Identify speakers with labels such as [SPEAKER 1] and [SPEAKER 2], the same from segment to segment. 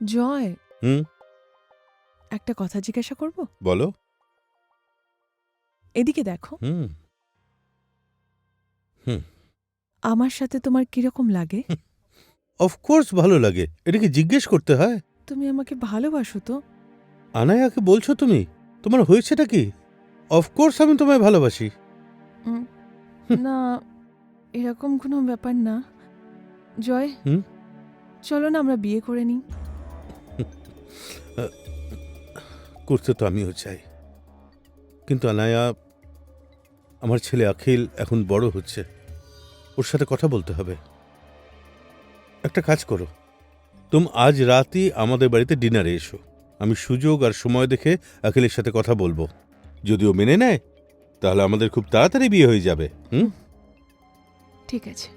[SPEAKER 1] জয়,
[SPEAKER 2] হুম,
[SPEAKER 1] একটা কথা জিজ্ঞাসা করব?
[SPEAKER 2] বলো।
[SPEAKER 1] এদিকে দেখো,
[SPEAKER 2] হুম, হুম।
[SPEAKER 1] আমার সাথে তোমার কিরকম লাগে?
[SPEAKER 2] অফকোর্স ভালো লাগে। এটা কি জিজ্ঞেস করতে হয়?
[SPEAKER 1] তুমি আমাকে ভালোবাসো তো?
[SPEAKER 2] আনায়াকে বলছো তুমি? তোমার হয়েছেটা কি? অফকোর্স আমি তোমায় ভালোবাসি।
[SPEAKER 1] উম, না, এরকম কোনো ব্যাপার না। জয়,
[SPEAKER 2] হুম?
[SPEAKER 1] চলো না আমরা বিয়ে করে নিই।
[SPEAKER 2] করতে তো আমিও চাই, কিন্তু আনায়া, আমার ছেলে আখিল এখন বড় হচ্ছে, ওর সাথে কথা বলতে হবে। একটা কাজ করো, তুমি আজ রাতই আমাদের বাড়িতে ডিনারে এসো। আমি সুযোগ আর সময় দেখে আখিলের সাথে কথা বলবো। যদি ও মেনে নেয় তাহলে আমাদের খুব তাড়াতাড়ি বিয়ে হয়ে যাবে। হুম?
[SPEAKER 1] ঠিক আছে।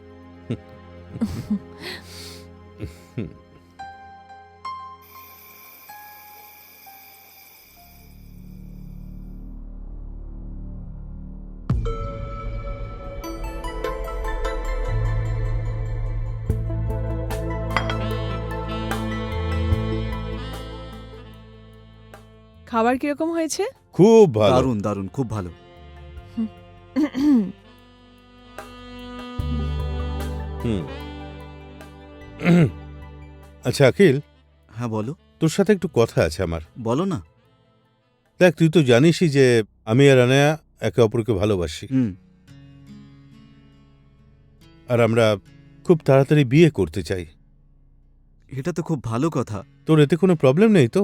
[SPEAKER 1] খাবার কিরকম হয়েছে?
[SPEAKER 2] খুব ভালো।
[SPEAKER 3] দারুণ দারুণ, খুব ভালো।
[SPEAKER 2] হুম। আচ্ছা আখিল,
[SPEAKER 3] হ্যাঁ বলো।
[SPEAKER 2] তোর সাথে একটু কথা আছে আমার।
[SPEAKER 3] বলো না।
[SPEAKER 2] দেখ, তুই তো জানিসই যে আমি আর আনায়া একে অপরকে ভালোবাসি,
[SPEAKER 3] হুম।
[SPEAKER 2] আর আমরা খুব তাড়াতাড়ি বিয়ে করতে চাই।
[SPEAKER 3] এটা তো খুব ভালো কথা।
[SPEAKER 2] তোর এতে কোনো প্রবলেম নেই তো?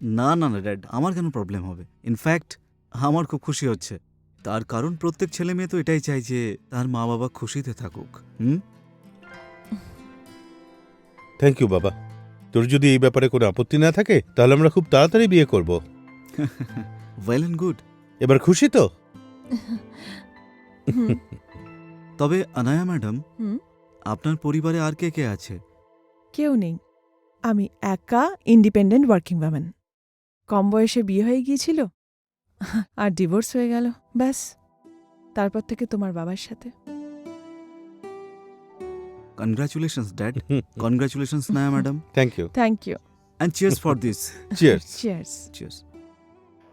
[SPEAKER 3] না না না ড্যাড, আমার কেন প্রবলেম হবে? ইনফ্যাক্ট আমার খুব খুশি হচ্ছে। তার কারণ প্রত্যেক ছেলে মেয়ে তো এটাই চায় যে তার মা বাবা খুশিতে থাকুক। হুম।
[SPEAKER 2] থ্যাংক ইউ বাবা। তোর যদি এই ব্যাপারে কোনো আপত্তি না থাকে তাহলে আমরা খুব তাড়াতাড়ি বিয়ে করব।
[SPEAKER 3] Well and good.
[SPEAKER 2] এবার খুশি তো?
[SPEAKER 1] হুম,
[SPEAKER 3] তবে অনায়া ম্যাডাম,
[SPEAKER 1] হুম,
[SPEAKER 3] আপনার পরিবারে আর কে কে আছে?
[SPEAKER 1] কেউ নেই। আমি একা ইন্ডিপেন্ডেন্ট ওয়ার্কিং ওম্যান। কম বয়সে বিয়ে হয়ে গিয়েছিল আর ডিভোর্স হয়ে গেল, ব্যাস। তারপর থেকে তোমার বাবার সাথে।
[SPEAKER 3] Congratulations dad. Congratulations Naya madam.
[SPEAKER 2] Thank you.
[SPEAKER 1] Thank you.
[SPEAKER 3] And cheers for this.
[SPEAKER 2] Cheers.
[SPEAKER 1] Cheers.
[SPEAKER 3] Cheers.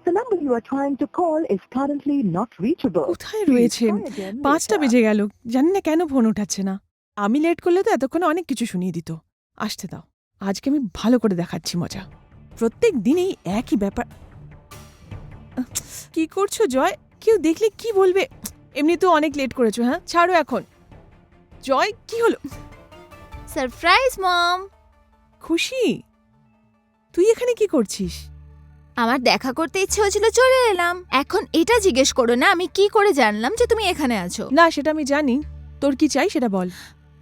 [SPEAKER 4] The number you are trying to call is currently not reachable.
[SPEAKER 1] কোথায়
[SPEAKER 4] Please
[SPEAKER 1] রয়েছে?
[SPEAKER 4] try again
[SPEAKER 1] 5টা
[SPEAKER 4] later.
[SPEAKER 1] বেজে গেল, জানি না কেন ফোন উঠাচ্ছে না। আমি লেট করলে তো এতক্ষণে অনেক কিছু শুনিয়ে দিত। আসতে দাও, আজকে আমি ভালো করে দেখাচ্ছি মজা। প্রত্যেক দিনেই একই ব্যাপার। কি করছো জয়? কেউ দেখলে কি বলবে? এমনি তো অনেক লেট করেছো। হ্যাঁ, ছাড়ো এখন। জয়, কি হলো?
[SPEAKER 5] সারপ্রাইজ মম।
[SPEAKER 1] খুশি? তুই এখানে কি করছিস?
[SPEAKER 5] আমার দেখা করতে ইচ্ছে হয়েছিল, চলে এলাম। এখন এটা জিজ্ঞেস করো না আমি কি করে জানলাম যে তুমি এখানে আছো।
[SPEAKER 1] না, সেটা আমি জানি। তোর কি চাই সেটা বল।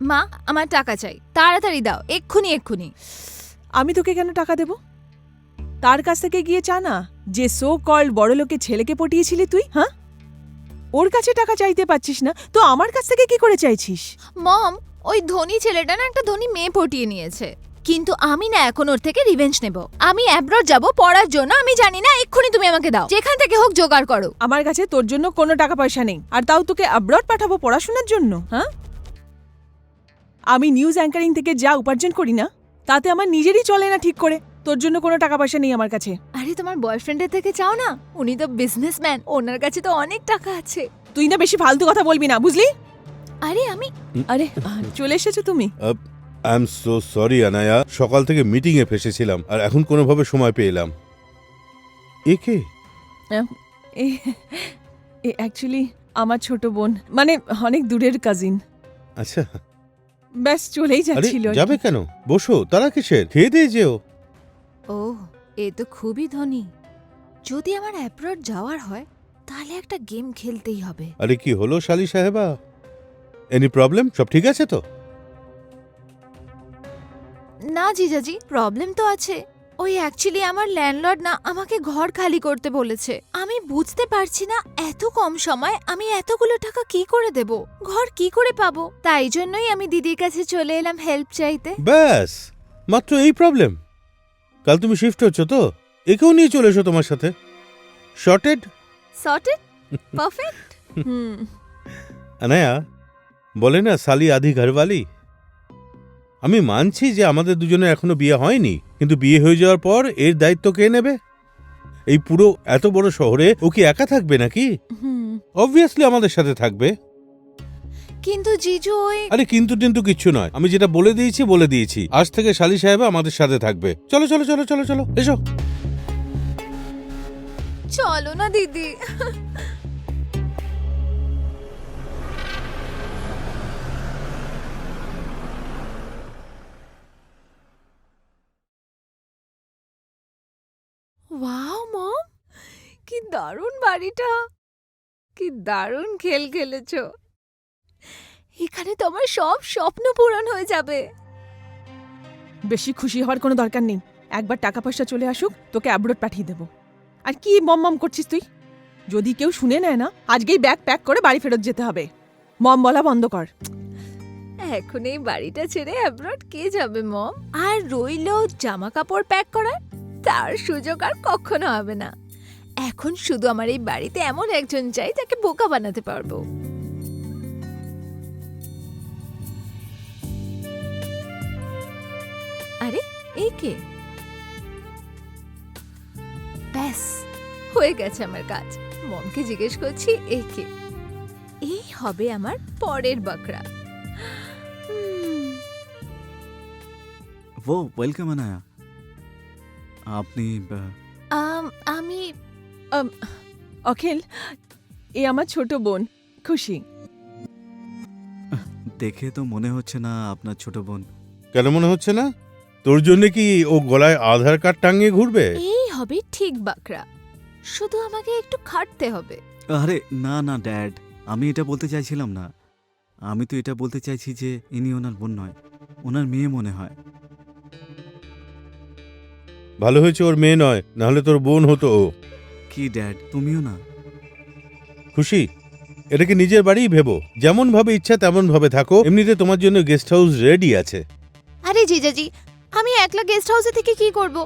[SPEAKER 5] মা, আমার টাকা চাই, তাড়াতাড়ি দাও, এক্ষুনি এক্ষুনি।
[SPEAKER 1] আমি তোকে কেন টাকা দেব? তার কাছ থেকে গিয়ে চা না, যে সো কল্ড বড়লোকের ছেলেকে পটিয়েছিলি তুই। হ্যাঁ, ওর কাছে টাকা চাইতে পাচ্ছিস না তো আমার কাছ থেকে কি করে চাইছিস?
[SPEAKER 5] মম, ওই ধনী ছেলেটা না একটা ধনী মেয়ে পটিয়ে নিয়েছে, কিন্তু আমি না এখন ওর থেকে রিভেঞ্জ নেব। আমি অ্যাব্রড যাব পড়ার জন্য, আমি জানি না, এক্ষুনি তুমি আমাকে দাও, যেখান থেকে হোক জোগাড় করো।
[SPEAKER 1] আমার কাছে তোর জন্য কোনো টাকা পয়সা নেই, আর তাও তোকে অ্যাব্রড পাঠাবো পড়াশোনার জন্য? হ্যাঁ, আমি নিউজ অ্যাঙ্কারিং থেকে যা উপার্জন করি না তাতে আমার নিজেরই চলে না ঠিক করে। তোর জন্য কোনো টাকা পয়সা নেই আমার কাছে।
[SPEAKER 5] আরে তোমার বয়ফ্রেন্ডের থেকে চাও না, উনি তো বিজনেসম্যান, ওনার কাছে তো অনেক টাকা আছে।
[SPEAKER 1] তুই না বেশি ফালতু কথা বলবি না, বুঝলি?
[SPEAKER 5] আরে আমি
[SPEAKER 1] আরে চলে এসেছো তুমি?
[SPEAKER 2] I am so sorry Anaya, সকাল থেকে মিটিংয়ে ফেসেছিলাম আর এখন কোনোভাবে সময় পেলাম। একে
[SPEAKER 1] অ্যাকচুয়ালি আমার ছোট বোন, মানে অনেক দূরের কাজিন।
[SPEAKER 2] আচ্ছা,
[SPEAKER 1] ব্যাস চলেই
[SPEAKER 2] আরে
[SPEAKER 1] যাচ্ছিল আর
[SPEAKER 2] যাবে
[SPEAKER 1] কি।
[SPEAKER 2] কেন? বসো, তারা কিসের? খেয়ে দিয়ে যেও।
[SPEAKER 5] ও, এ তো খুবই ধনী। যদি আমার অ্যাব্রড যাওয়ার হয় তাহলে একটা গেম খেলতেই হবে।
[SPEAKER 2] আরে কি হলো শালি সাহেবা? Any problem? সব ঠিক আছে তো?
[SPEAKER 5] না জিজাজি, প্রবলেম তো আছে। ওই অ্যাকচুয়ালি আমার ল্যান্ডলর্ড না আমাকে ঘর খালি করতে বলেছে। আমি বুঝতে পারছি না এত কম সময় আমি এতগুলো টাকা কি করে দেব, ঘর কি করে পাবো। তাই জন্যই আমি দিদির কাছে চলে এলাম হেল্প চাইতে।
[SPEAKER 2] ব্যাস, মাত্র এই প্রবলেম? কাল তুমি শিফট হচ্ছ তো? একেও নিয়ে চলে এসো তোমার সাথে। শর্টেড?
[SPEAKER 5] Sorted, perfect.
[SPEAKER 1] হুম,
[SPEAKER 2] अनया, बोले ना साली आधी घरवाली। আমি মানছি যে আমাদের দুজনের এখনো বিয়ে হয়নি, কিন্তু বিয়ে হয়ে যাওয়ার পর এর দায়িত্ব কে নেবে? এই পুরো এত বড় শহরে ও কি একা থাকবে নাকি?
[SPEAKER 1] হুম।
[SPEAKER 2] অবভিয়াসলি আমাদের সাথে থাকবে।
[SPEAKER 5] কিন্তু জিজু ওই
[SPEAKER 2] আরে কিন্তু টিন্তু কিচ্ছু নয়, আমি যেটা বলে দিয়েছি। আজ থেকে শালি সাহেব আমাদের সাথে থাকবে। চলো চলো চলো চলো চলো, এসো।
[SPEAKER 5] চলো না দিদি। ওয়াও মম, কি দারুণ বাড়িটা, কি দারুণ খেল খেলেছো। এখানে তোমার সব স্বপ্ন পূরণ হয়ে যাবে।
[SPEAKER 1] বেশি খুশি হওয়ার কোনো দরকার নেই। একবার টাকা পয়সা চলে আসুক, তোকে অ্যাব্রোড পাঠিয়ে দেবো। আর কি মম করছিস তুই? যদি কেউ শুনে নেয় না, আজকেই ব্যাগ প্যাক করে বাড়ি ফেরত যেতে হবে। মম বলা বন্ধ কর।
[SPEAKER 5] এখন এই বাড়িটা ছেড়ে অ্যাব্রড কে যাবে মম? আর রইলো জামা কাপড় প্যাক করার, তার সুযোগ আর কখনো হবে না। এখন শুধু আমার এই বাড়িতে এমন একজন চাই যাকে বোকা বানাতে পারবো। আরে এই কে? ব্যাস হয়ে গেছে আমার কাজ। মমকে জিজ্ঞেস করছি এই কে? এই হবে আমার পরের বকরা।
[SPEAKER 3] ও ওয়েলকাম আনায়া। আপনি
[SPEAKER 5] আমি
[SPEAKER 1] অখিল, এ আমার ছোট বোন খুশি।
[SPEAKER 3] দেখে তো মনে হচ্ছে না আপনার ছোট বোন।
[SPEAKER 2] কেন মনে হচ্ছে না? তোর জন্য কি ও গলায় আধার কার্ড টাঙিয়ে ঘুরবে?
[SPEAKER 5] এই হবে ঠিক বাকরা, শুধু আমাকে একটু খাটতে হবে।
[SPEAKER 3] আরে না না ড্যাড, আমি এটা বলতে চাইছিলাম না। আমি তো এটা বলতে চাইছি যে ইনি ওনার বোন নয়, ওনার মেয়ে মনে হয়।
[SPEAKER 2] ভালো হয়েছে ওর মেয়ে নয়, নাহলে তোর বোন হতো ও।
[SPEAKER 3] কি ড্যাড, তুমিও না?
[SPEAKER 2] খুশি, এটাকে নিজের বাড়িই ভেবো। যেমন ভাবে ইচ্ছা তেমন ভাবে থাকো। এমনিতে তোমার জন্য গেস্ট হাউস রেডি আছে।
[SPEAKER 5] আরে জিজাজি, আমি একলা গেস্ট হাউসে থেকে কি করব?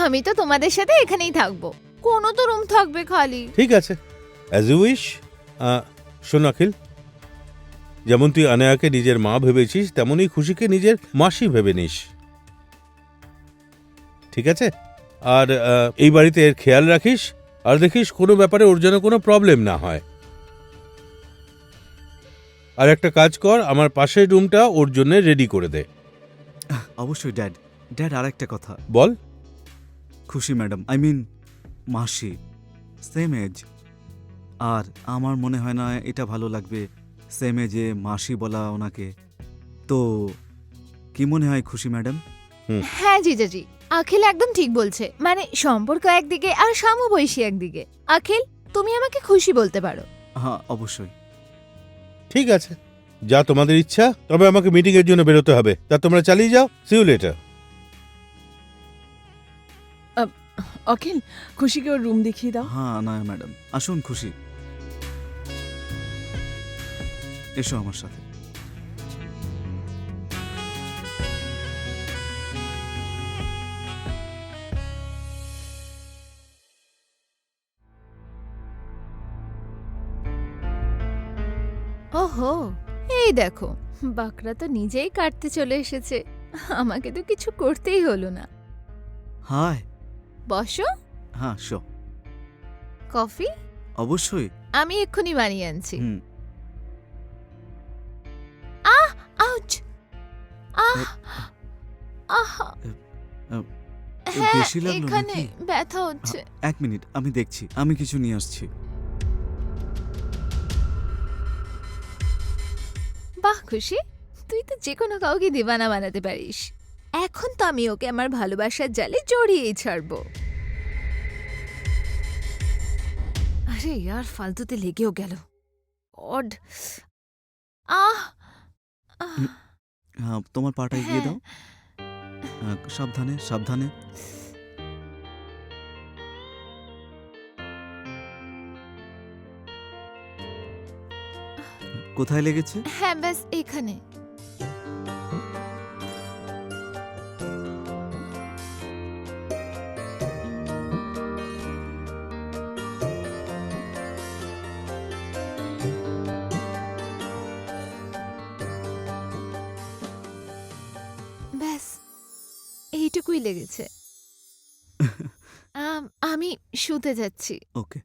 [SPEAKER 5] আমি তো তোমাদের সাথে এখানেই থাকবো। কোনো তো রুম থাকবে খালি।
[SPEAKER 2] ঠিক আছে, অ্যাজ ইউ উইশ। শোন অখিল, যেমন তুই আনায়াকে নিজের মা ভেবেছিস, তেমনই খুশিকে নিজের মাসি ভেবে নিস, ঠিক আছে? আর এই বাড়িতে এর খেয়াল রাখিস, আর দেখিস কোনো ব্যাপারে ওর যেন কোনো প্রবলেম না হয়। আর একটা কাজ কর, আমার পাশের রুমটা ওর জন্য রেডি করে দে।
[SPEAKER 3] অবশ্যই ড্যাড। ড্যাড আর একটা কথা।
[SPEAKER 2] বল।
[SPEAKER 3] খুশি ম্যাডাম, আই মিন মাসি, সেম এজ। আর আমার মনে হয় না এটা ভালো লাগবে সেম এজে মাসি বলা ওনাকে। তো কি মনে হয় খুশি ম্যাডাম?
[SPEAKER 5] হ্যাঁ জিজাজি, আখিল একদম ঠিক বলছে। মানে সম্পর্ক একদিকে আর সমবয়সী একদিকে। আখিল, তুমি আমাকে খুশি বলতে পারো।
[SPEAKER 3] হ্যাঁ অবশ্যই।
[SPEAKER 2] ঠিক আছে, যা তোমাদের ইচ্ছা। তবে আমাকে মিটিং এর জন্য বেরোতে হবে, তা তোমরা চালিয়ে যাও। See you later.
[SPEAKER 1] অখিল, খুশিকে ওর রুম দেখিয়ে দাও।
[SPEAKER 3] হ্যাঁ না ম্যাডাম, আসুন খুশি, এসো আমার সাথে।
[SPEAKER 5] ওহো, এই দেখো, বাকরা তো নিজেই কাটতে চলে এসেছে। আমাকে তো কিছু করতেই হলো না।
[SPEAKER 3] হাই।
[SPEAKER 5] বসো।
[SPEAKER 3] হ্যাঁ শো।
[SPEAKER 5] কফি?
[SPEAKER 3] অবশ্যই।
[SPEAKER 5] আমি এক্ষুনি বানিয়ে আনছি। আউচ! আহ! আহ! হ্যাঁ,
[SPEAKER 3] বেশি লাগলো
[SPEAKER 5] এখানে
[SPEAKER 3] নাকি?
[SPEAKER 5] ব্যথা হচ্ছে।
[SPEAKER 3] এক মিনিট, আমি দেখছি, আমি কিছু নিয়ে আসছি।
[SPEAKER 5] বাহ খুশি, তুই তো যে কোনো কাউকে দিবানা বানাতে পারিস। এখন তো আমি ওকে আমার ভালোবাসার জালে জড়িয়েই ছাড়বো। আরে ইয়ার, ফালতুতে লেগেও গেল। অড। আহ! আহ!
[SPEAKER 3] হ্যাঁ, তোমার পাটা এগিয়ে দাও। সাবধানে সাবধানে। কোথায় লেগেছে?
[SPEAKER 5] হ্যাঁ, ব্যাস এখানে। এইটুকুই লেগেছে। আমি শুতে যাচ্ছি।
[SPEAKER 3] ওকে।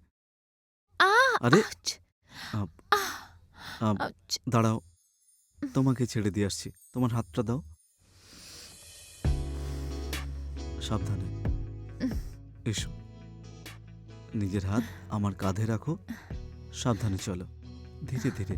[SPEAKER 5] আহ
[SPEAKER 3] আরে!
[SPEAKER 5] Ouch!
[SPEAKER 3] Up
[SPEAKER 5] ah!
[SPEAKER 3] Up
[SPEAKER 5] ouch!
[SPEAKER 3] দাঁড়াও, তোমাকে ছেড়ে দিয়ে আসছি। তোমার হাতটা দাও। সাবধানে। এসো। নিজের হাত আমার কাঁধে রাখো। সাবধানে চলো। ধীরে ধীরে।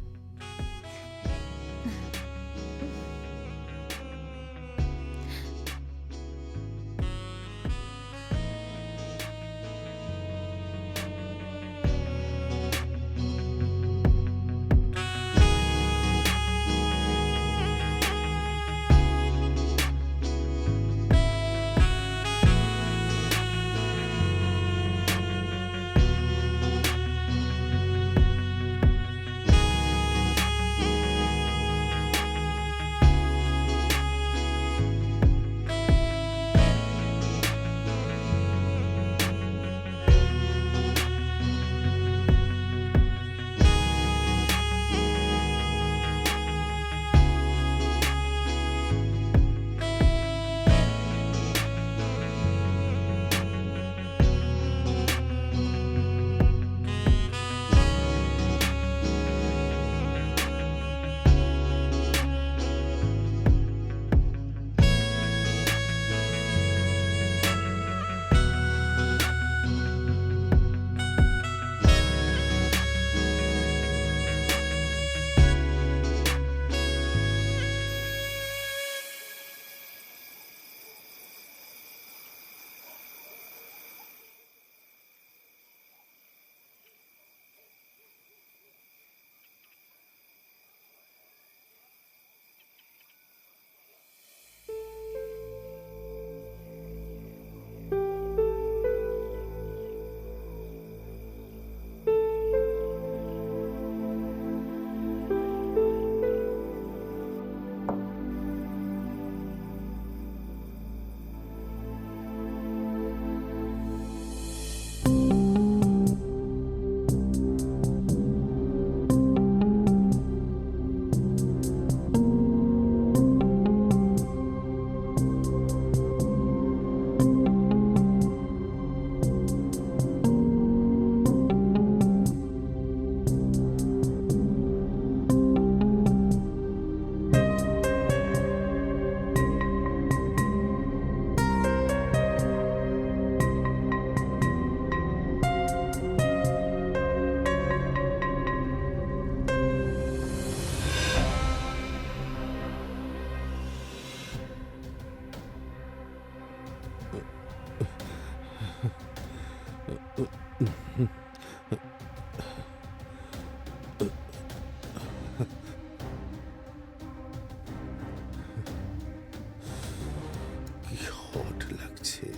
[SPEAKER 2] কি হট লাগছে।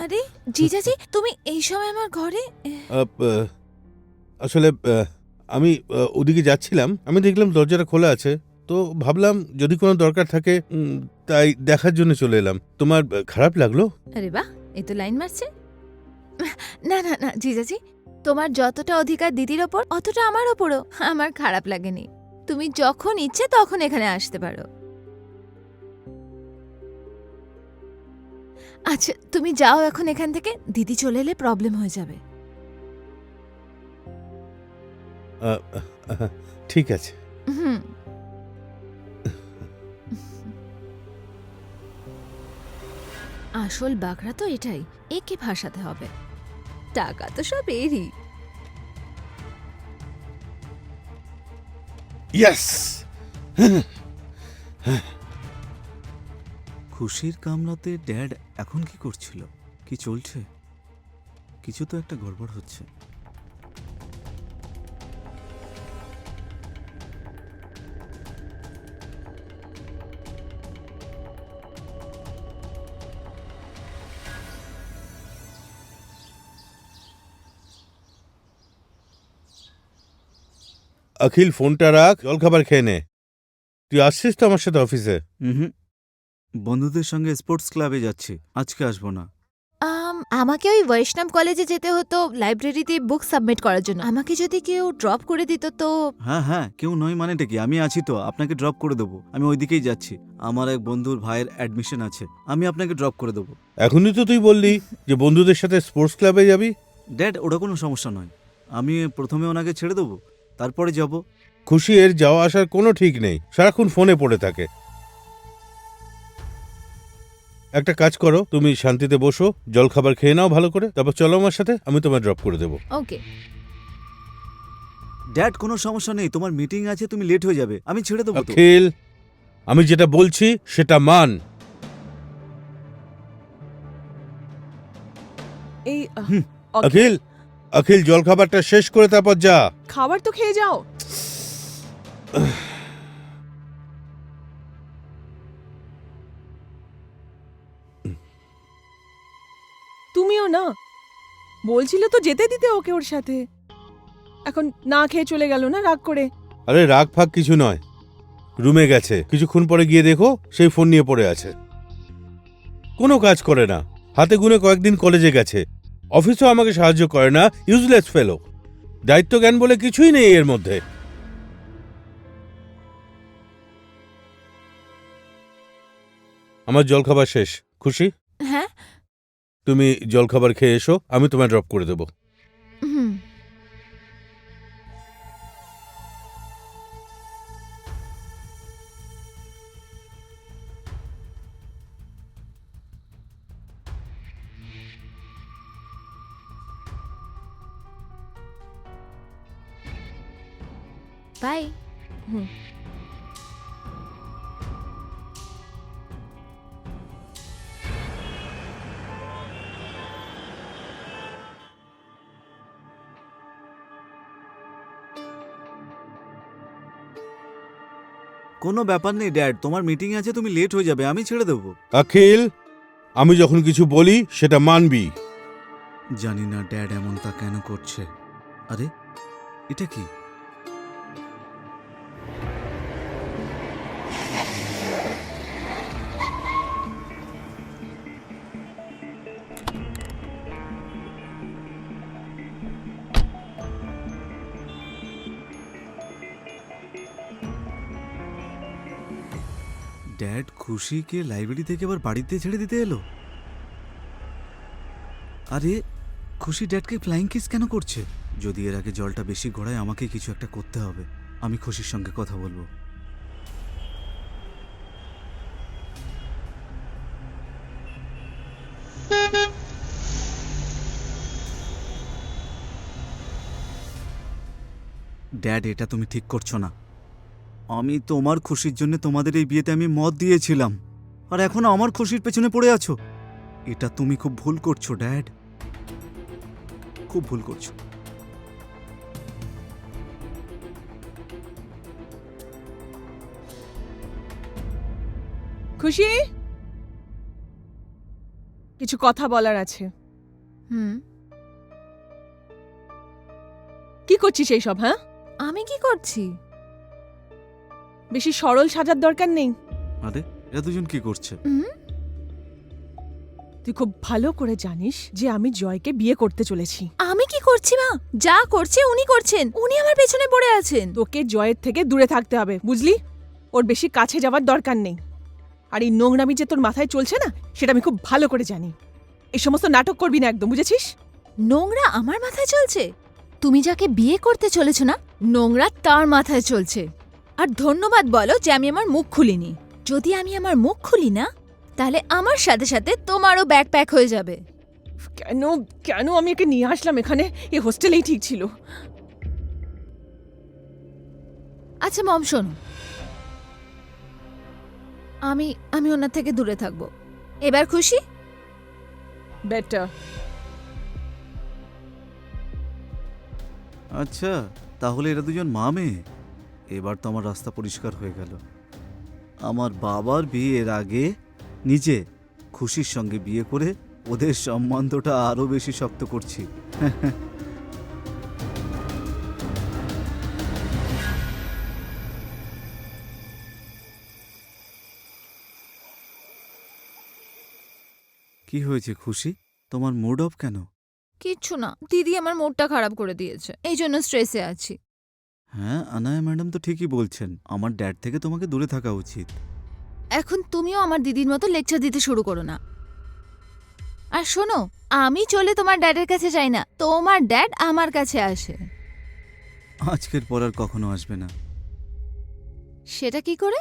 [SPEAKER 5] আরে জিজাজি, তুমি এই সময় আমার ঘরে?
[SPEAKER 2] আসলে আমি ওদিকে যাচ্ছিলাম, আমি দেখলাম দরজাটা খোলা আছে, তো ভাবলাম যদি কোনো দরকার থাকে তাই দেখার জন্য চলে এলাম। তোমার খারাপ লাগলো?
[SPEAKER 5] আরে বাহ, এই তো লাইন মারছে। না না না জিজাজি, তোমার যতটা অধিকার দিদির ওপর অতটা আমার ওপরও। আমার খারাপ লাগেনি। তুমি যখন ইচ্ছে তখন এখানে আসতে পারো। আচ্ছা তুমি যাও এখন এখান থেকে, দিদি চলে এলে প্রবলেম হয়ে যাবে।
[SPEAKER 2] ঠিক আছে।
[SPEAKER 5] হুম। আসল বাগড়া তো এটাই, একে ভাসাতে হবে। টাকা তো সব এরই।
[SPEAKER 2] ইয়েস।
[SPEAKER 3] খুশির কামরাতে ড্যাড এখন কি করছিল? কি চলছে? কিছু তো একটা গড়বড় হচ্ছে।
[SPEAKER 2] অখিল, ফোনটা রাখ, জলখাবার খেয়ে নে। তুই আসছিস তো আমার সাথে অফিসে?
[SPEAKER 3] হুম, বন্ধুদের সঙ্গে স্পোর্টস ক্লাবে যাচ্ছি, আজকে আসবো না।
[SPEAKER 5] আমাকে ওই বৈষ্ণব কলেজে যেতে হতো লাইব্রেরিতে বুক সাবমিট করার জন্য। আমাকে যদি কেউ ড্রপ করে দিত তো।
[SPEAKER 3] হ্যাঁ হ্যাঁ, কেউ নয় মানেটা কি, আমি আছি তো, আপনাকে ড্রপ করে দেবো। আমি ওইদিকেই যাচ্ছি, আমার এক বন্ধুর ভাইয়ের অ্যাডমিশন আছে, আমি আপনাকে ড্রপ করে দেবো।
[SPEAKER 2] এখনই তো তুই বললি যে বন্ধুদের সাথে স্পোর্টস ক্লাবে যাবি।
[SPEAKER 3] ড্যাড, ওটা কোনো সমস্যা নয়, আমি প্রথমে ওনাকে ছেড়ে দেবো, তারপরে যাব।
[SPEAKER 2] খুশি এর যাওয়া আসার কোনো ঠিক নেই, সারাক্ষণ ফোনে পড়ে থাকে। একটা কাজ করো, তুমি শান্তিতে বসো, জলখাবার খেয়ে নাও ভালো করে, তারপর চলো আমার সাথে, আমি তোমায় ড্রপ করে দেবো।
[SPEAKER 5] ওকে।
[SPEAKER 3] ড্যাড, কোনো সমস্যা নেই, তোমার মিটিং আছে, তুমি লেট হয়ে যাবে, আমি ছেড়ে দেবো তো।
[SPEAKER 2] অখিল, আমি যেটা বলছি সেটা মান।
[SPEAKER 1] এই
[SPEAKER 2] অখিল, অখিল জলখাবারটা শেষ করে তারপর যা।
[SPEAKER 1] খাবার তো খেয়ে যাও। তুমিও না, বলছিল তো যেতে দিতে ওকে ওর সাথে, এখন না খেয়ে চলে গেল না রাগ করে।
[SPEAKER 2] আরে রাগ ফাগ কিছু নয়, রুমে গেছে, কিছুক্ষণ পরে গিয়ে দেখো সেই ফোন নিয়ে পড়ে আছে, কোনো কাজ করে না, হাতে গুনে কয়েকদিন কলেজে গেছে, অফিসও আমাকে সাহায্য করে না, ইউজলেস ফেলো। দায়িত্ব জ্ঞান বলে কিছুই নেই এর মধ্যে। আমার জলখাবার শেষ। খুশি,
[SPEAKER 5] হ্যাঁ।
[SPEAKER 2] তুমি জলখাবার খেয়ে এসো, আমি তোমায় ড্রপ করে দেবো।
[SPEAKER 5] হুম। বাই।
[SPEAKER 3] কোনো ব্যাপার নেই ড্যাড, তোমার মিটিং আছে, তুমি লেট হয়ে যাবে, আমি ছেড়ে দেবো।
[SPEAKER 2] অখিল, আমি যখন কিছু বলি সেটা মানবি।
[SPEAKER 3] জানি না ড্যাড এমনটা কেন করছে। আরে এটা কি? ড্যাড খুশিকে লাইব্রেরি থেকে আবার বাড়িতে ছেড়ে দিতে এলো। আরে খুশি ড্যাডকে ফ্লাইং কিস কেন করছে? যদি এর আগে জলটা বেশি গড়ায়, আমাকে কিছু একটা করতে হবে। আমি খুশির সঙ্গে কথা বলবো। ড্যাড, এটা তুমি ঠিক করছো না। আমি তোমার খুশির জন্য তোমাদের এই বিয়েতে আমি মত দিয়েছিলাম, আর এখন আমার খুশির পেছনে পড়ে আছো। এটা তুমি খুব ভুল করছো ড্যাড, খুব ভুল করছো।
[SPEAKER 1] খুশি, কিছু কথা বলার আছে।
[SPEAKER 5] হুম।
[SPEAKER 1] কি করছিস এই সব? হ্যাঁ,
[SPEAKER 5] আমি কি করছি?
[SPEAKER 1] বেশি সরল সাজার দরকার নেই।
[SPEAKER 3] আরে এরা দুজন কি করছে?
[SPEAKER 1] তুই খুব ভালো করে জানিস যে আমি জয়কে বিয়ে করতে চলেছি।
[SPEAKER 5] আমি কি করছি মা? যা করছে উনি করছেন, উনি আমার পেছনে পড়ে আছেন।
[SPEAKER 1] তোকে জয়ের থেকে দূরে থাকতে হবে, বুঝলি? ওর বেশি কাছে যাওয়ার দরকার নেই। আর এই নোংরামি যে তোর মাথায় চলছে না, সেটা আমি খুব ভালো করে জানি। এই সমস্ত নাটক করবি না একদম, বুঝেছিস?
[SPEAKER 5] নোংরা আমার মাথায় চলছে? তুমি যাকে বিয়ে করতে চলেছ না, নোংরা তার মাথায় চলছে। আর ধন্যবাদ বলো যে আমি আমার মুখ খুলিনি। যদি আমি আমার মুখ খুলি না, তাহলে আমার সাথে সাথে তোমারও ব্যাগ প্যাক হয়ে যাবে।
[SPEAKER 1] কেন কেন আমি একে নিয়ে আসলাম এখানে? এই হোস্টেলেই ঠিক ছিল।
[SPEAKER 5] আচ্ছা মম, শোনো, আমি আমি ওনার থেকে দূরে থাকবো। এবার খুশি?
[SPEAKER 1] বেটার।
[SPEAKER 3] আচ্ছা, তাহলে এরা দুজন মা মেয়ে। এবার তো আমার রাস্তা পরিষ্কার হয়ে গেল। আমার বাবার বিয়ের আগে নিজে খুশির সঙ্গে বিয়ে করে ওদের সম্বন্ধটা আরো বেশি শক্ত করছি। কি হয়েছে খুশি? তোমার মুড অফ কেন?
[SPEAKER 5] কিচ্ছু না, দিদি আমার মুডটা খারাপ করে দিয়েছে, এই জন্য স্ট্রেসে আছি।
[SPEAKER 3] হ্যাঁ, আনায়া ম্যাডাম তো ঠিকই বলছেন, আমার ড্যাড থেকে তোমাকে দূরে থাকা উচিত।
[SPEAKER 5] এখন তুমিও আমার দিদির মতো লেকচার দিতে শুরু করো না। আর শোনো, আমি চলে তোমার ড্যাডের কাছে যাই না, তোমার ড্যাড আমার কাছে আসে।
[SPEAKER 3] আজকের পর আর কখনো আসবে না।
[SPEAKER 5] সেটা কি করে?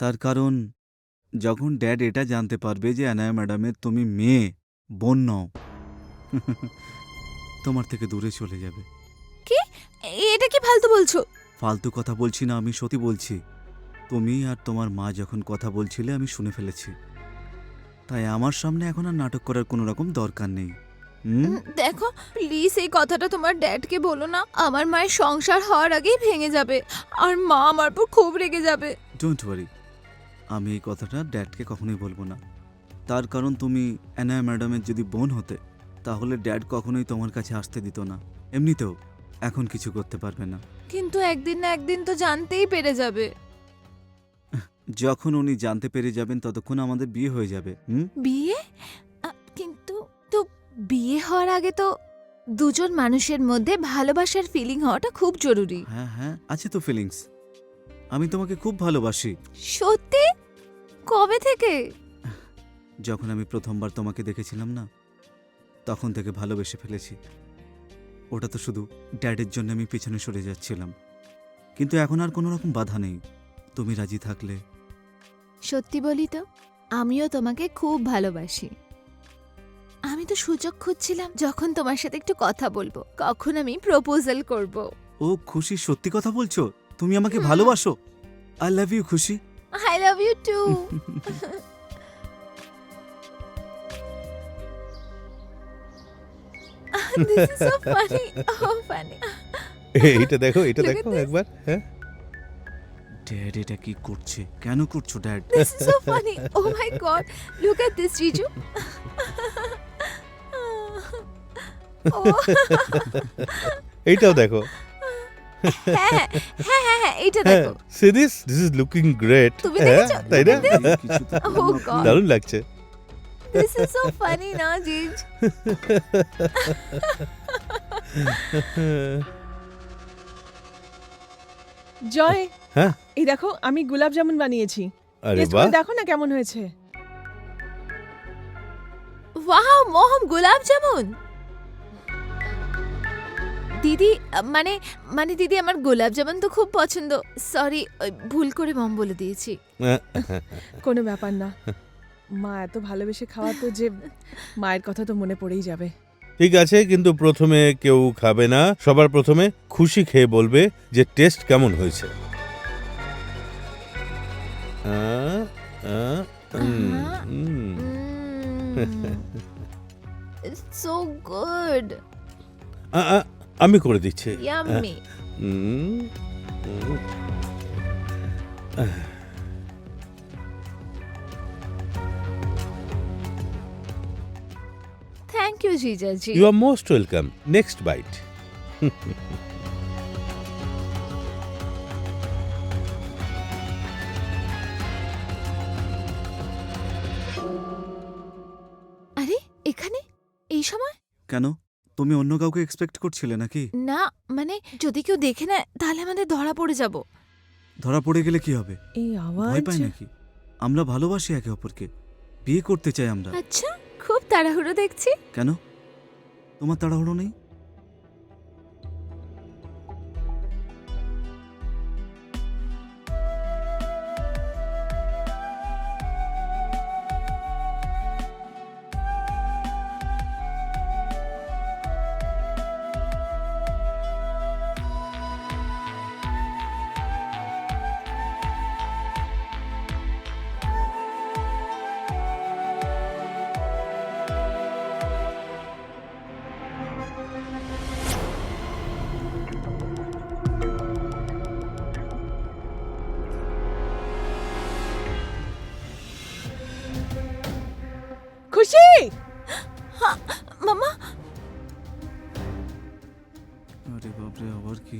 [SPEAKER 3] তার কারণ যখন ড্যাড এটা জানতে পারবে যে আনায়া ম্যাডামের তুমি মেয়ে, বোন নও, তোমার থেকে দূরে চলে যাবে।
[SPEAKER 5] এটা কি ফালতু বলছো?
[SPEAKER 3] ফালতু কথা বলছি না, আমি সত্যি বলছি। তুমি আর তোমার মা যখন কথা বলছিলে আমি শুনে ফেলেছি, তাই আমার সামনে এখন আর নাটক করার কোনো রকম দরকার নেই।
[SPEAKER 5] দেখো প্লিজ এই কথাটা তোমার ড্যাডকে বলো না, আমার মায়ের সংসার হওয়ার আগেই ভেঙে যাবে আর মা আমার পর খুব রেগে যাবে।
[SPEAKER 3] ডোন্ট ওয়ারি, আমি এই কথাটা ড্যাডকে কখনোই বলবো না। তার কারণ তুমি অ্যানায়া ম্যাডামের যদি বোন হতে, তাহলে ড্যাড কখনোই তোমার কাছে আসতে দিত না। এমনিতেও এখন কিছু করতে পারবে না।
[SPEAKER 5] কিন্তু একদিন না একদিন তো জানতেই পেরে যাবে।
[SPEAKER 3] যখন উনি জানতে পেরে যাবেন ততক্ষণ আমাদের বিয়ে হয়ে যাবে।
[SPEAKER 5] বিয়ে? কিন্তু তো বিয়ে হওয়ার আগে তো দুজন মানুষের মধ্যে ভালোবাসার ফিলিং হওয়াটা খুব জরুরি।
[SPEAKER 3] হ্যাঁ হ্যাঁ, আছে তো ফিলিংস। আমি তোমাকে খুব ভালোবাসি।
[SPEAKER 5] সত্যি? কবে থেকে?
[SPEAKER 3] যখন আমি প্রথমবার তোমাকে দেখেছিলাম না, তখন থেকে ভালোবেসে ফেলেছি। ওটা তো শুধু ড্যাডের জন্য আমি পেছনে সরে যাচ্ছিলাম, কিন্তু এখন আর কোনো রকম বাধা নেই। তুমি রাজি থাকলে।
[SPEAKER 5] সত্যি বলি তো, আমিও তোমাকে খুব ভালোবাসি। আমি তো সুযোগ খুঁজছিলাম যখন তোমার সাথে একটু কথা বলবো, কখন আমি প্রপোজাল করব।
[SPEAKER 3] ও খুশি, সত্যি কথা বলছো? তুমি আমাকে ভালোবাসো? I love you Khushi.
[SPEAKER 5] I love you too. This is so funny. Oh, funny.
[SPEAKER 2] এইটা দেখো, এটা
[SPEAKER 5] Look at
[SPEAKER 2] দেখো
[SPEAKER 5] this.
[SPEAKER 2] একবার। হ্যাঁ,
[SPEAKER 3] ড্যাড এটা কি করছে? কেন করছো dad?
[SPEAKER 5] This is so funny. Oh my god. Look at this, Riju. Oh.
[SPEAKER 2] এইটাও দেখো।
[SPEAKER 5] হ্যাঁ হ্যাঁ হ্যাঁ হ্যাঁ, এইটা
[SPEAKER 2] হ্যাঁ,
[SPEAKER 5] দেখো।
[SPEAKER 2] see this is looking great।
[SPEAKER 5] তুমি
[SPEAKER 2] হ্যাঁ,
[SPEAKER 5] দেখেছো?
[SPEAKER 2] তাই না?
[SPEAKER 5] Look at this.
[SPEAKER 3] কিছু তো
[SPEAKER 5] Oh
[SPEAKER 3] করলাম
[SPEAKER 5] God.
[SPEAKER 3] না।
[SPEAKER 2] দারুণ লাগছে।
[SPEAKER 5] This is so funny না, জিজ?
[SPEAKER 1] জয়,
[SPEAKER 2] হ্যাঁ,
[SPEAKER 1] এই দেখো আমি গোলাপ জামুন বানিয়েছি।
[SPEAKER 2] আরে
[SPEAKER 1] টেস্ট
[SPEAKER 2] বাহ,
[SPEAKER 1] করে দেখো না কেমন হয়েছে।
[SPEAKER 5] ওয়াও মহম, গোলাপ জামুন। দিদি মানে মানে দিদি আমার গোলাপ জামুন তো খুব পছন্দ। সরি, ভুল করে মম বলে দিয়েছি।
[SPEAKER 1] কোনো ব্যাপার না, মা এত ভালোবেসে খাওয়াতো যে মায়ের কথা তো মনে পড়েই যাবে।
[SPEAKER 2] ঠিক আছে, কিন্তু প্রথমে কেউ খাবে না। সবার প্রথমে খুশি খেয়ে বলবে যে টেস্ট কেমন হয়েছে।
[SPEAKER 5] It's so good.
[SPEAKER 2] আমি করে দিচ্ছি।
[SPEAKER 5] Yummy.
[SPEAKER 2] Hmm, hmm.
[SPEAKER 5] Thank you, জিজাজি।
[SPEAKER 2] You are most welcome. Next bite.
[SPEAKER 5] আরে এখানে এই সময়?
[SPEAKER 3] কেন, তুমি অন্য কাউকে এক্সপেক্ট করছিলে নাকি?
[SPEAKER 5] না মানে যদি কেউ দেখে নেয় তাহলে আমাদের ধরা পড়ে যাব।
[SPEAKER 3] ধরা পড়ে গেলে কি হবে?
[SPEAKER 1] এই
[SPEAKER 3] ভয়
[SPEAKER 1] আওয়াজ।
[SPEAKER 3] পাই নাকি? আমরা ভালোবাসি একে অপরকে, বিয়ে করতে চাই আমরা।
[SPEAKER 5] আচ্ছা, খুব তাড়াহুড়ো দেখছি।
[SPEAKER 3] কেন, তোমার তাড়াহুড়ো নেই?
[SPEAKER 1] খুশি,
[SPEAKER 5] মামা
[SPEAKER 3] আরে বাপরে, আবার কি?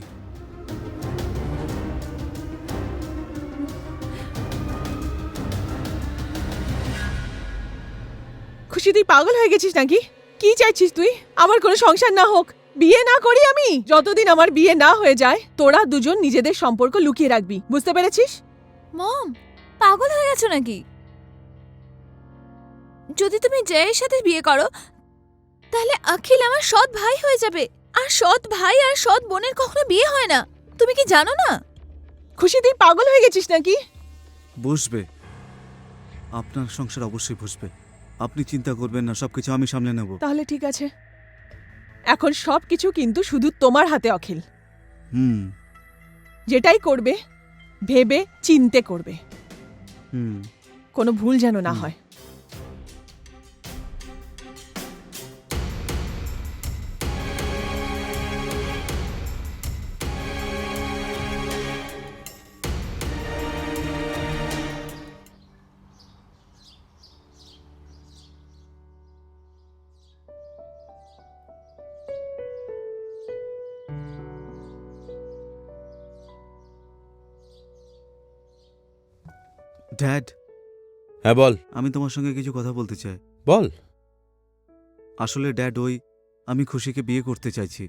[SPEAKER 1] খুশি তুই পাগল হয়ে গেছিস নাকি? কি চাইছিস তুই? আমার কোনো সংসার না হোক, বিয়ে না করি আমি? যতদিন আমার বিয়ে না হয়ে যায় তোরা দুজন নিজেদের সম্পর্ক লুকিয়ে রাখবি, বুঝতে পেরেছিস?
[SPEAKER 5] মম, পাগল হয়ে গেছো নাকি? যদি তুমি জয়ের সাথে বিয়ে করো তাহলে অখিল আমার সৎ ভাই হয়ে যাবে, আর সৎ ভাই আর সৎ বোনের কখনো বিয়ে হয় না। তুমি কি জানো না?
[SPEAKER 1] খুশি তুই পাগল হয়ে গেছিস নাকি?
[SPEAKER 3] বসবে, আপনার সংসার অবশ্যই বসবে। আপনি চিন্তা করবেন না, সবকিছু আমি সামলে নেব।
[SPEAKER 1] তাহলে ঠিক আছে, এখন সবকিছু কিন্তু শুধু তোমার হাতে অখিল।
[SPEAKER 3] হুম
[SPEAKER 1] যেটাই করবে ভেবে চিন্তে করবে,
[SPEAKER 3] হুম
[SPEAKER 1] কোনো ভুল যেন না হয়।
[SPEAKER 3] ড্যাড,
[SPEAKER 2] হ্যাঁ বল।
[SPEAKER 3] আমি তোমার সঙ্গে কিছু কথা বলতে চাই।
[SPEAKER 2] বল।
[SPEAKER 3] আসলে ড্যাড, আমি খুশিকে বিয়ে করতে চাইছি।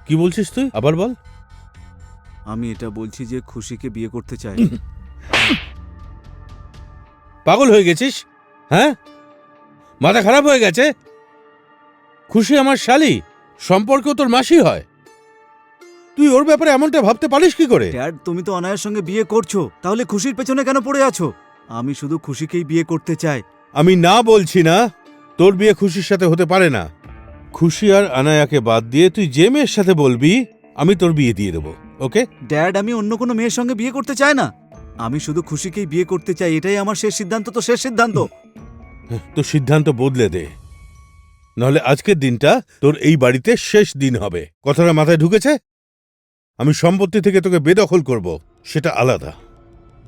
[SPEAKER 2] কি বলছিস তুই? আবার বল।
[SPEAKER 3] আমি এটা বলছি যে খুশিকে বিয়ে করতে চাই।
[SPEAKER 2] পাগল হয়ে গেছিস? হ্যাঁ, মাথা খারাপ হয়ে গেছে? খুশি আমার শালি, সম্পর্ক তোর মাসি হয়, তুই ওর ব্যাপারে এমনটা ভাবতে পারিস কি করে?
[SPEAKER 3] ড্যাড, তুমি তো অনায়ের সঙ্গে বিয়ে করছো, তাহলে খুশির পেছনে কেন পড়ে আছো? আমি শুধু খুশিকেই বিয়ে করতে চাই।
[SPEAKER 2] আমি না বলছি না, তোর বিয়ে খুশির সাথে হতে পারে না। খুশি আর আনায়াকে বাদ দিয়ে তুই যে মেয়ের সাথে বলবি আমি তোর বিয়ে দিয়ে দেবো, ওকে?
[SPEAKER 3] ড্যাড, আমি অন্য কোনো মেয়ের সঙ্গে বিয়ে করতে চাই না, আমি শুধু খুশিকেই বিয়ে করতে চাই। এটাই আমার শেষ সিদ্ধান্ত। তো শেষ সিদ্ধান্ত।
[SPEAKER 2] তোর সিদ্ধান্ত বদলে দে, নাহলে আজকের দিনটা তোর এই বাড়িতে শেষ দিন হবে। কথাটা মাথায় ঢুকেছে? আমি সম্পত্তি থেকে তোকে বেদখল করব, সেটা আলাদা।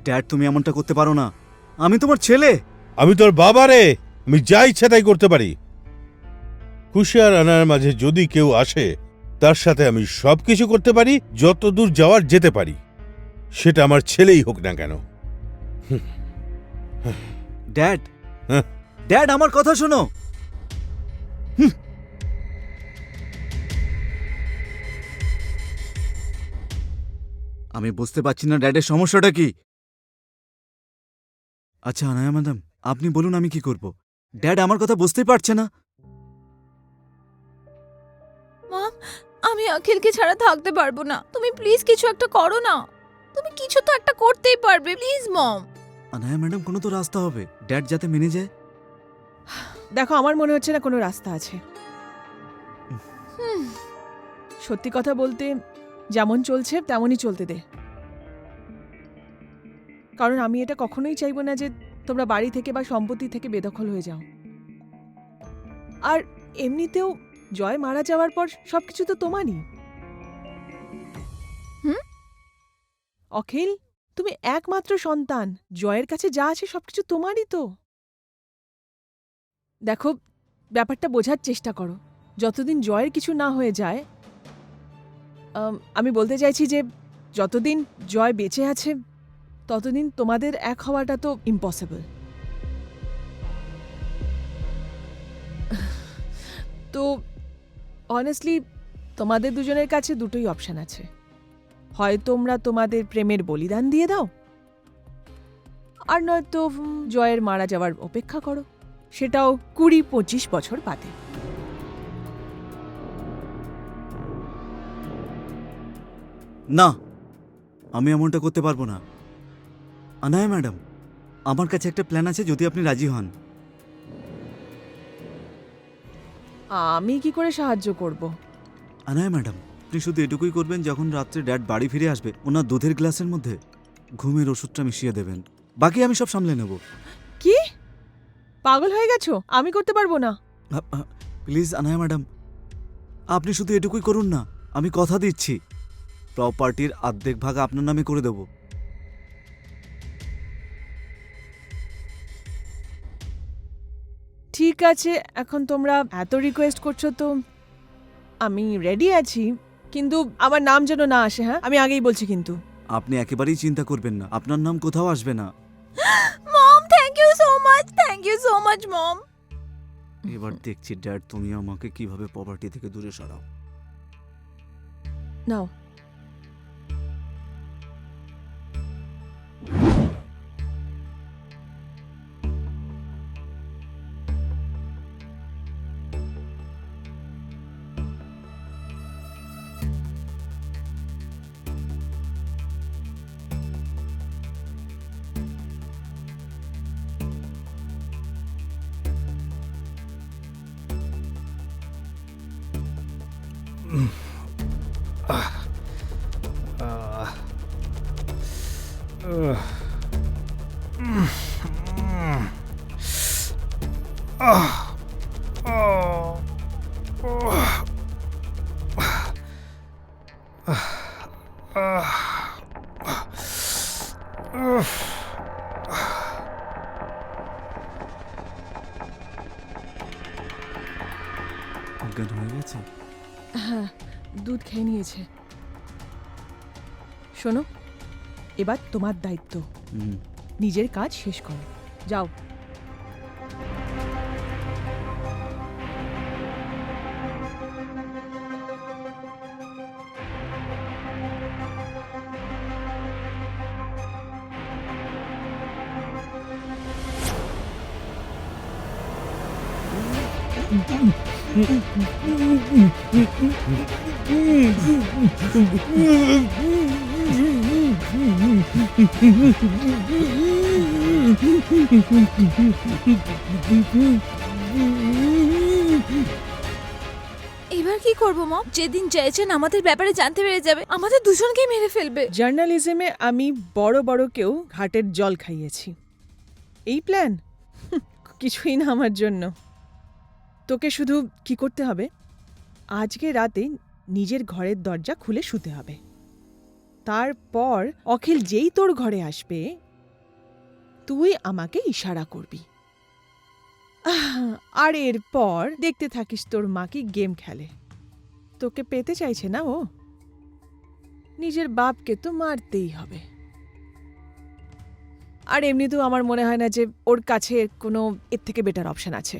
[SPEAKER 3] ড্যাড, তুমি এমনটা করতে পারো না, আমি তোমার ছেলে।
[SPEAKER 2] আমি তোর বাবা রে, আমি যা ইচ্ছা তাই করতে পারি। খুশি আর আনার মাঝে যদি কেউ আসে তার সাথে আমি সবকিছু করতে পারি, যত দূর যাওয়ার যেতে পারি, সেটা আমার ছেলেই হোক না কেন।
[SPEAKER 3] ড্যাড,
[SPEAKER 2] হ্যাঁ?
[SPEAKER 3] ড্যাড, আমার কথা শোনো। আমি বুঝতে পারছি না ড্যাডের সমস্যাটা কি। আচ্ছা আনায়া ম্যাডাম, আপনি বলুন আমি কি করব। ড্যাড আমার কথা বুঝতেই পারছে না।
[SPEAKER 5] মম, আমি অখিলকে ছাড়া থাকতে পারবো না। তুমি প্লিজ কিছু একটা করো না। তুমি কিছু তো একটা করতেই পারবে, প্লিজ মম।
[SPEAKER 3] আনায়া ম্যাডাম, কোনো তো রাস্তা হবে, ড্যাড যাতে মেনে যায়।
[SPEAKER 1] দেখো, আমার মনে হচ্ছে না কোনো রাস্তা আছে। সত্যি কথা বলতে, যেমন চলছে তেমনই চলতে দে, কারণ আমি এটা কখনোই চাইবো না যে তোমরা বাড়ি থেকে বা সম্পত্তি থেকে বেদখল হয়ে যাও। আর এমনিতেও জয় মারা যাওয়ার পর সবকিছু তো তোমারই। অখিল, তুমি একমাত্র সন্তান, জয়ের কাছে যা আছে সবকিছু তোমারই তো। দেখো, ব্যাপারটা বোঝার চেষ্টা করো। যতদিন জয়ের কিছু না হয়ে যায়, আমি বলতে চাইছি যে যতদিন জয় বেঁচে আছে ততদিন তোমাদের এক হওয়াটা তো ইম্পসিবল। তো অনেস্টলি তোমাদের দুজনের কাছে দুটোই অপশন আছে। হয় তোমরা তোমাদের প্রেমের বলিদান দিয়ে দাও, আর নয়তো জয়ের মারা যাওয়ার অপেক্ষা করো, সেটাও 20-25 বছর বাদে।
[SPEAKER 3] না, আমি এমনটা করতে পারবো না। আনায়া ম্যাডাম, আমার কাছে একটা প্ল্যান আছে, যদি আপনি রাজি হন।
[SPEAKER 1] আমি কি করে সাহায্য করব?
[SPEAKER 3] আনায়া ম্যাডাম, আপনি শুধু এটুকুই করবেন, যখন রাত্রে ড্যাড বাড়ি ফিরে আসবে ওনার দুধের গ্লাসের মধ্যে ঘুমের ওষুধটা মিশিয়ে দেবেন। বাকি আমি সব সামলে নেব।
[SPEAKER 1] কি পাগল হয়ে গেছো? আমি করতে পারবো না।
[SPEAKER 3] প্লিজ আনায়া ম্যাডাম, আপনি শুধু এটুকুই করুন না। আমি কথা দিচ্ছি, প্রপার্টির অর্ধেক ভাগ আপনার নামে করে দেব।
[SPEAKER 1] ঠিক আছে, এখন তোমরা এত রিকোয়েস্ট করছো তো আমি রেডি আছি, কিন্তু আমার নাম যেন না আসে। হ্যাঁ, আমি আগেই বলছি। কিন্তু
[SPEAKER 3] আপনি একেবারেই চিন্তা করবেন না, আপনার নাম কোথাও আসবে না।
[SPEAKER 5] Mom thank you so much mom.
[SPEAKER 3] এবার দেখছি ড্যাড তুমি আমাকে কিভাবে পভার্টি থেকে দূরে সরাও।
[SPEAKER 1] নাও।
[SPEAKER 3] অজ্ঞান হয়ে গেছে?
[SPEAKER 1] হ্যাঁ, দুধ খেয়ে নিয়েছে। শোনো, এবার তোমার দায়িত্ব,
[SPEAKER 3] হুম।
[SPEAKER 1] নিজের কাজ শেষ করো। যাও।
[SPEAKER 5] এবার কি করব মম? যেদিন চাইছেন আমাদের ব্যাপারে জানতে পেরে যাবে, আমাদের দুজনকেই মেরে ফেলবে।
[SPEAKER 1] জার্নালিজমে আমি বড় বড় কেউ ঘাটের জল খাইয়েছি। এই প্ল্যান কিছুই না আমার জন্য। তোকে শুধু কি করতে হবে, আজকে রাতে নিজের ঘরের দরজা খুলে শুতে হবে। তারপর অখিল যেই তোর ঘরে আসবে, তুই আমাকে ইশারা করবি। আর এরপর দেখতে থাকিস তোর মা কি গেম খেলে। তোকে পেতে চাইছে না ও, নিজের বাপকে তো মারতেই হবে। আর এমনিতেও আমার মনে হয় না যে ওর কাছে কোনো এর থেকে বেটার অপশন আছে।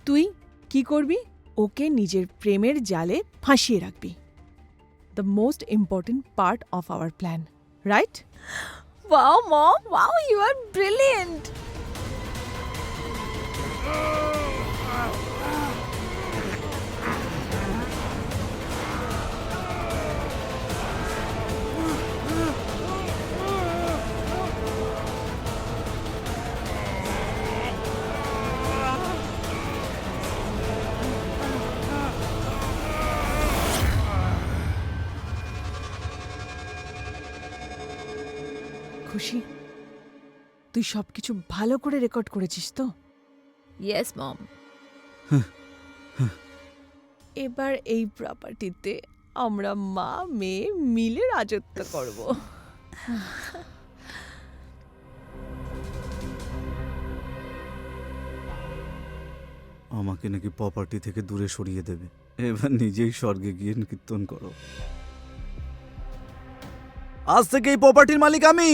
[SPEAKER 1] তুই কি করবি, ওকে নিজের প্রেমের জালে ফাঁসিয়ে রাখবি। The most important part of our plan, right?
[SPEAKER 5] Wow mom, wow, you are brilliant.
[SPEAKER 1] Khushi? তুই সবকিছু ভালো করে রেকর্ড করেছিস তো?
[SPEAKER 5] Yes mom.
[SPEAKER 1] এবার এই প্রপার্টিতে আমরা মা মেয়ে মিলে রাজত্ব করব।
[SPEAKER 3] আমাকে নাকি প্রপার্টি থেকে দূরে সরিয়ে দেবে। এবার নিজেই স্বর্গে গিয়ে কীর্তন করো। আজ থেকে এই প্রপার্টির মালিক আমি।